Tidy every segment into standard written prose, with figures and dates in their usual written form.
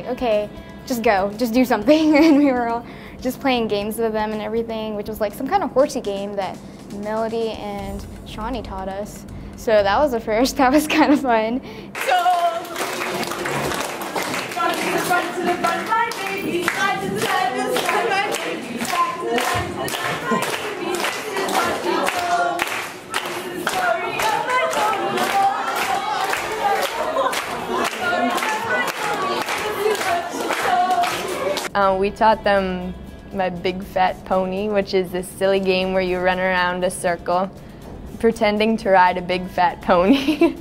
like, okay, just go, just do something. And we were all just playing games with them and everything, which was like some kind of horsey game that Melody and Shawni taught us. So that was the first. That was kind of fun. Front to the front to the front, my baby. Side to the side to the side, my baby. Back to the back to the back, my baby. This is what we know. This is the story of my pony. We taught them my Big Fat Pony, which is this silly game where you run around a circle pretending to ride a big fat pony.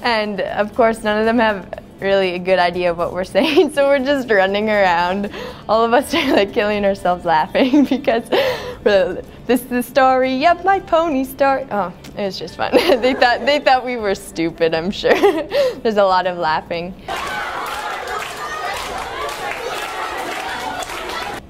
And of course none of them have really a good idea of what we're saying, so we're just running around. All of us are like killing ourselves laughing because this is the story of my pony story. Oh, it was just fun. They thought we were stupid, I'm sure. There's a lot of laughing.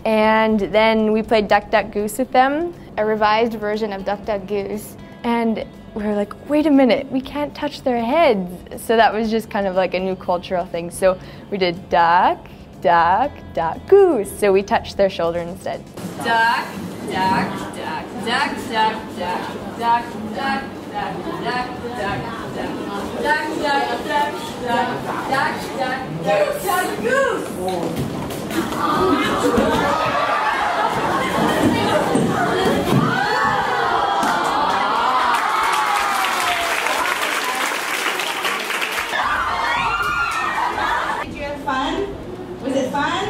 And then we played Duck, Duck, Goose with them, a revised version of Duck, Duck, Goose. And we were like, wait a minute, we can't touch their heads. So that was just kind of like a new cultural thing. So we did duck, duck, duck, goose. So we touched their shoulder instead. Duck, duck, duck, duck, duck, duck, duck, duck, duck, duck, duck, duck, duck, duck, duck, duck, duck, duck, goose. Was it fun?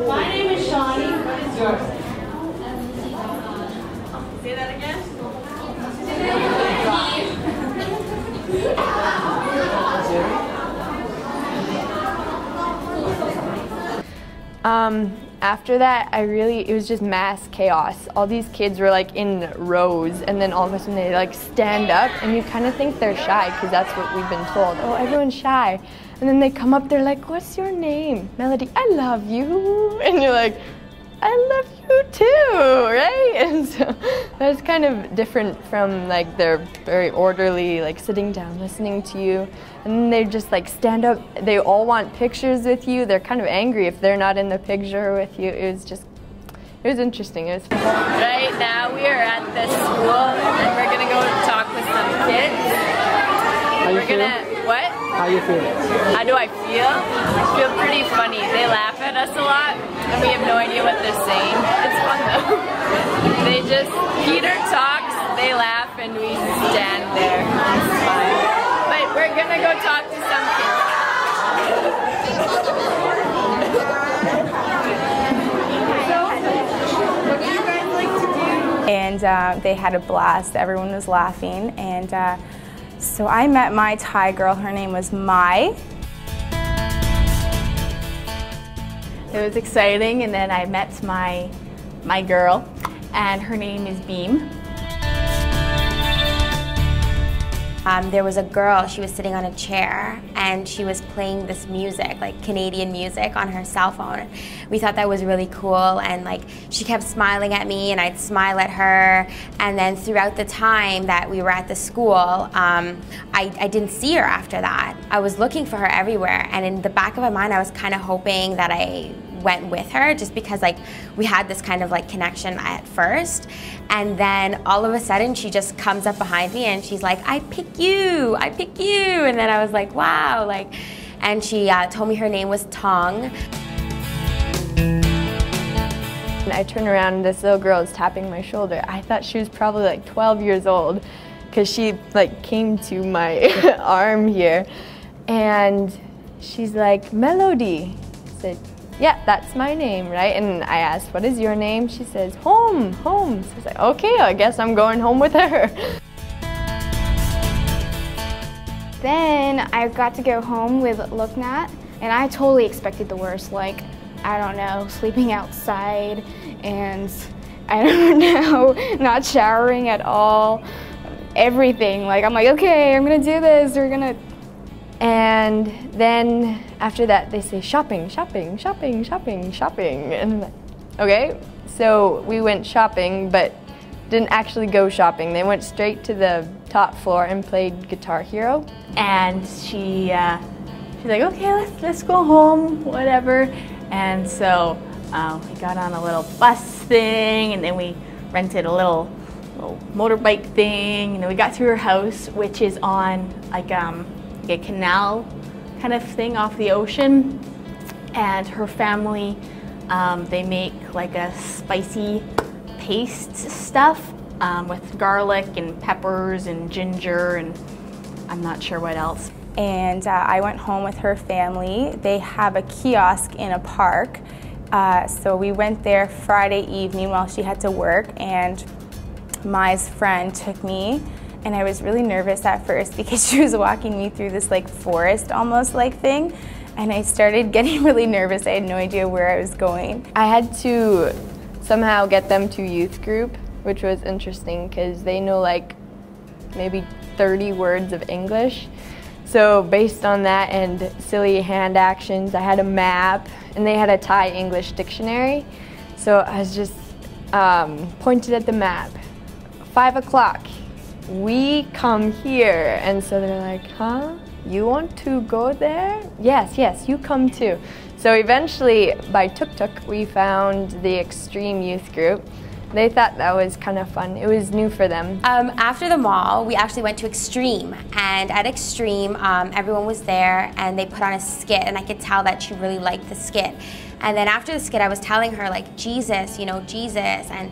My name is Shawni. What is yours? Say that again. After that, it was just mass chaos. All these kids were like in rows, and then all of a sudden they like stand up, and you kind of think they're shy because that's what we've been told. Oh, everyone's shy. And then they come up, they're like, what's your name? Melody, I love you. And you're like, I love you too, right? And so that's kind of different from like they're very orderly, like sitting down, listening to you. And then they just like stand up, they all want pictures with you. They're kind of angry if they're not in the picture with you. It was interesting. It was fun. Right now we are at the school and we're gonna go talk with some kids. What? How you feel? How do I feel? I feel pretty funny. They laugh at us a lot and we have no idea what they're saying. It's fun though. Peter talks, they laugh, and we stand there. It's fun. But we're gonna go talk to some kids. What do you guys like to do? And they had a blast. Everyone was laughing, and so I met my Thai girl. Her name was Mai. It was exciting, and then I met my girl, and her name is Beam. There was a girl, she was sitting on a chair and she was playing this music, like Canadian music, on her cell phone. We thought that was really cool, and like she kept smiling at me and I'd smile at her. And then throughout the time that we were at the school, I didn't see her after that. I was looking for her everywhere, and in the back of my mind I was kind of hoping that I went with her, just because like we had this kind of like connection at first. And then all of a sudden she just comes up behind me and she's like, I pick you, I pick you. And then I was like, wow, like, and she told me her name was Tong. And I turn around and this little girl is tapping my shoulder. I thought she was probably like 12 years old because she like came to my arm here, and she's like, Melody. I said, yeah, that's my name, right? And I asked, what is your name? She says, home, home. So I was like, okay, I guess I'm going home with her. Then I got to go home with Luknat, and I totally expected the worst. Like, I don't know, sleeping outside, and I don't know, not showering at all, everything. Like, I'm like, okay, I'm gonna do this, we're gonna. And then after that, they say shopping, shopping, shopping, shopping, shopping. And I'm like, okay. So we went shopping, but didn't actually go shopping. They went straight to the top floor and played Guitar Hero. And she's like, okay, let's go home, whatever. And so we got on a little bus thing, and then we rented a little motorbike thing, and then we got to her house, which is on like a canal kind of thing off the ocean. And her family, they make like a spicy paste stuff with garlic and peppers and ginger and I'm not sure what else. And I went home with her family. They have a kiosk in a park. So we went there Friday evening while she had to work, and Mai's friend took me, and I was really nervous at first because she was walking me through this like forest almost like thing, and I started getting really nervous. I had no idea where I was going. I had to somehow get them to youth group, which was interesting because they know like maybe 30 words of English. So based on that and silly hand actions, I had a map, and they had a Thai English dictionary. So I was just pointed at the map. 5 o'clock, we come here. And so they're like, huh? You want to go there? Yes, yes, you come too. So eventually, by tuk-tuk, we found the Extreme Youth Group. They thought that was kind of fun. It was new for them. After the mall, we actually went to Extreme, and at Extreme, everyone was there, and they put on a skit, and I could tell that she really liked the skit. And then after the skit, I was telling her like, Jesus, you know, Jesus, and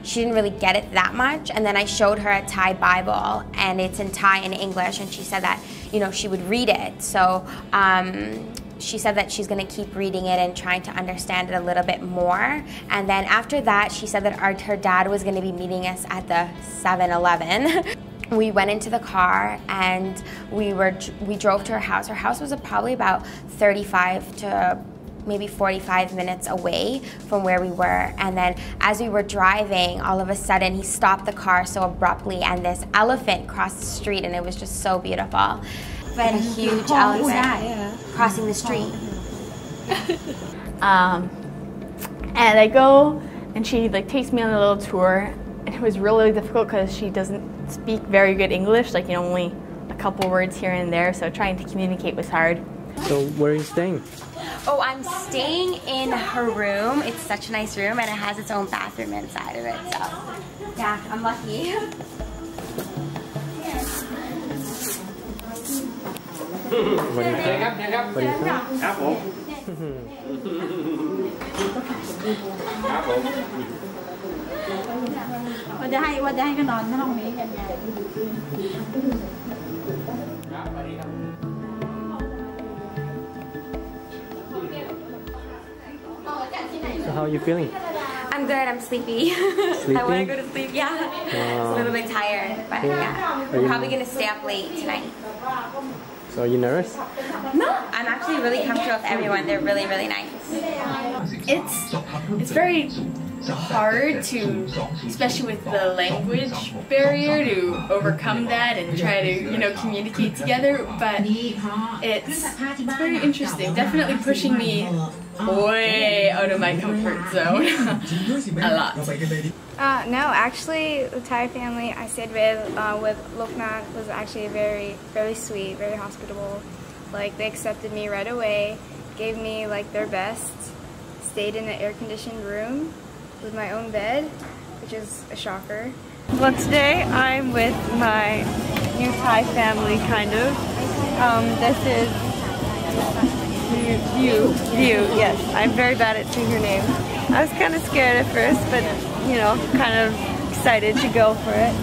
she didn't really get it that much. And then I showed her a Thai Bible, and it's in Thai and English, and she said that, you know, she would read it. So she said that she's going to keep reading it and trying to understand it a little bit more. And then after that, she said that her dad was going to be meeting us at the 7-Eleven. We went into the car and we drove to her house. Her house was probably about 35 to maybe 45 minutes away from where we were. And then as we were driving, all of a sudden he stopped the car so abruptly, and this elephant crossed the street, and it was just so beautiful. But a huge elephant crossing the street. And I go, and she like takes me on a little tour, and it was really difficult because she doesn't speak very good English, like, you know, only a couple words here and there, so trying to communicate was hard. So where are you staying? Oh, I'm staying in her room. It's such a nice room, and it has its own bathroom inside of it, so yeah, I'm lucky. What do you think? What do you think? Apple. Apple. ว่าจะให้ก็นอนห้องนี้กันไง So how are you feeling? I'm good, I'm sleepy. I want to go to sleep, yeah. It's a little bit tired, but yeah. We're probably going to stay up late tonight. So are you nervous? No, I'm actually really comfortable with everyone. They're really, really nice. It's very hard to, especially with the language barrier, to overcome that and try to, you know, communicate together, but it's very interesting. Definitely pushing me way out of my comfort zone a lot. No, actually, the Thai family I stayed with Loknath was actually very sweet, very hospitable. Like, they accepted me right away, gave me like their best, stayed in an air-conditioned room with my own bed, which is a shocker. Well, today I'm with my new Thai family, kind of. This is View, yes. I'm very bad at saying her name. I was kind of scared at first, but, you know, kind of excited to go for it.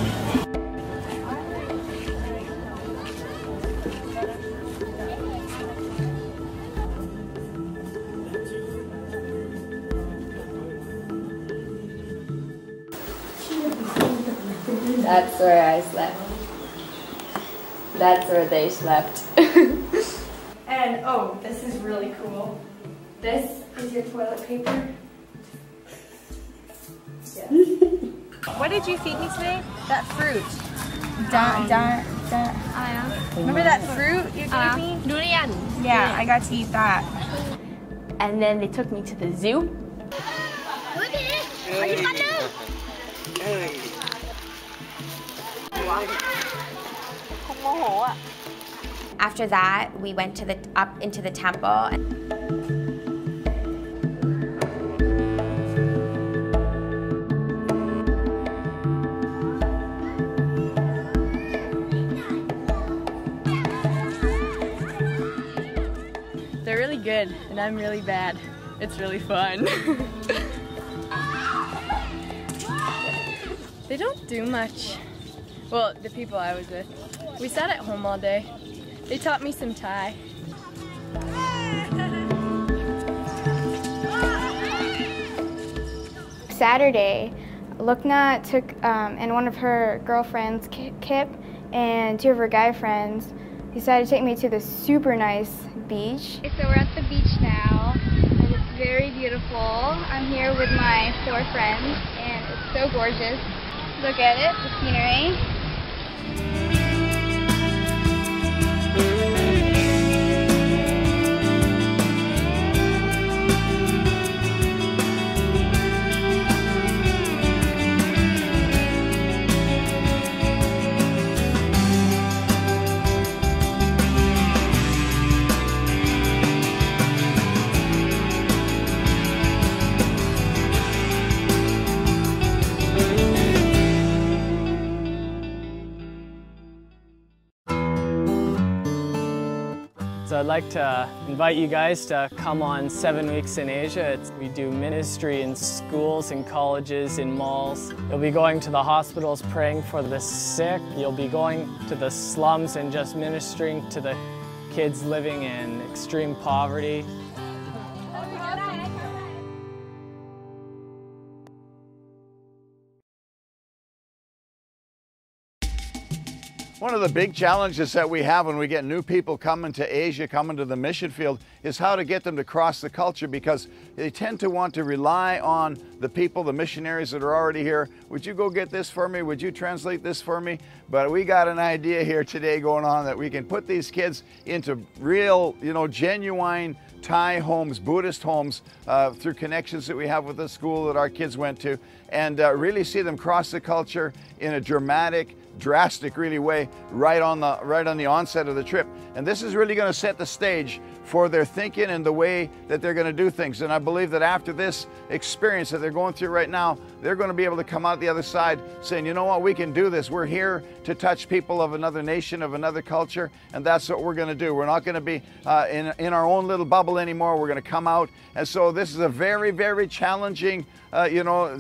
That's where I slept. That's where they slept. And oh, this is really cool. This is your toilet paper. Yeah. What did you feed me today? That fruit. Remember that fruit you gave me? Durian. Yeah, I got to eat that. And then they took me to the zoo. After that, we went to up into the temple. They're really good, and I'm really bad. It's really fun. They don't do much. Well, the people I was with. We sat at home all day. They taught me some Thai. Saturday, Lukna took and one of her girlfriends, Kip, and two of her guy friends decided to take me to this super nice beach. So we're at the beach now, and it's very beautiful. I'm here with my 4 friends, and it's so gorgeous. Look at it, the scenery. So I'd like to invite you guys to come on 7 Weeks in Asia. We do ministry in schools and colleges, in malls. You'll be going to the hospitals praying for the sick. You'll be going to the slums and just ministering to the kids living in extreme poverty. One of the big challenges that we have when we get new people coming to Asia, coming to the mission field, is how to get them to cross the culture, because they tend to want to rely on the people, the missionaries that are already here. Would you go get this for me? Would you translate this for me? But we got an idea here today going on that we can put these kids into real, genuine Thai homes, Buddhist homes, through connections that we have with the school that our kids went to, and really see them cross the culture in a dramatic, drastic really way right on the onset of the trip. And this is really going to set the stage for their thinking and the way that they're going to do things. And I believe that after this experience that they're going through right now, they're going to be able to come out the other side saying, you know what, we can do this. We're here to touch people of another nation, of another culture, and that's what we're going to do. We're not going to be in our own little bubble anymore. We're going to come out. And so this is a very, very challenging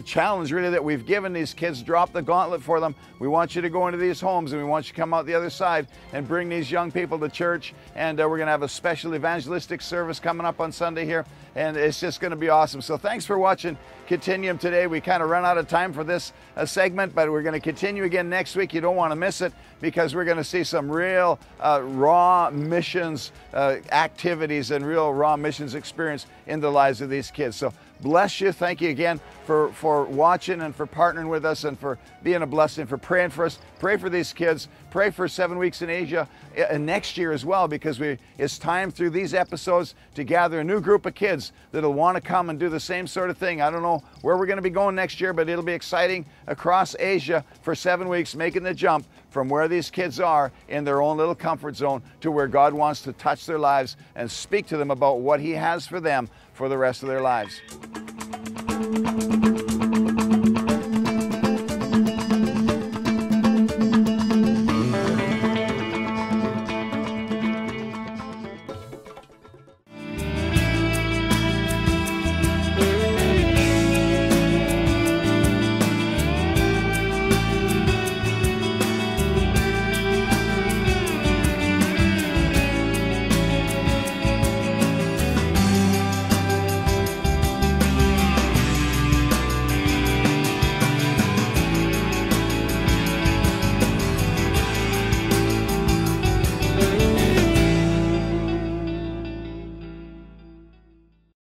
challenge really that we've given these kids. Drop the gauntlet for them. We want you to go into these homes, and we want you to come out the other side and bring these young people to church. And we're going to have a special evangelistic service coming up on Sunday here, and it's just going to be awesome. So thanks for watching Continuum today. We kind of run out of time for this segment, but we're going to continue again next week. You don't want to miss it, because we're going to see some real raw missions activities and real raw missions experience in the lives of these kids. So bless you. Thank you again for watching and for partnering with us and for being a blessing, for praying for us. Pray for these kids. Pray for 7 Weeks in Asia next year as well, because it's time through these episodes to gather a new group of kids that'll want to come and do the same sort of thing. I don't know where we're going to be going next year, but it'll be exciting across Asia for 7 weeks, making the jump from where these kids are in their own little comfort zone to where God wants to touch their lives and speak to them about what He has for them for the rest of their lives.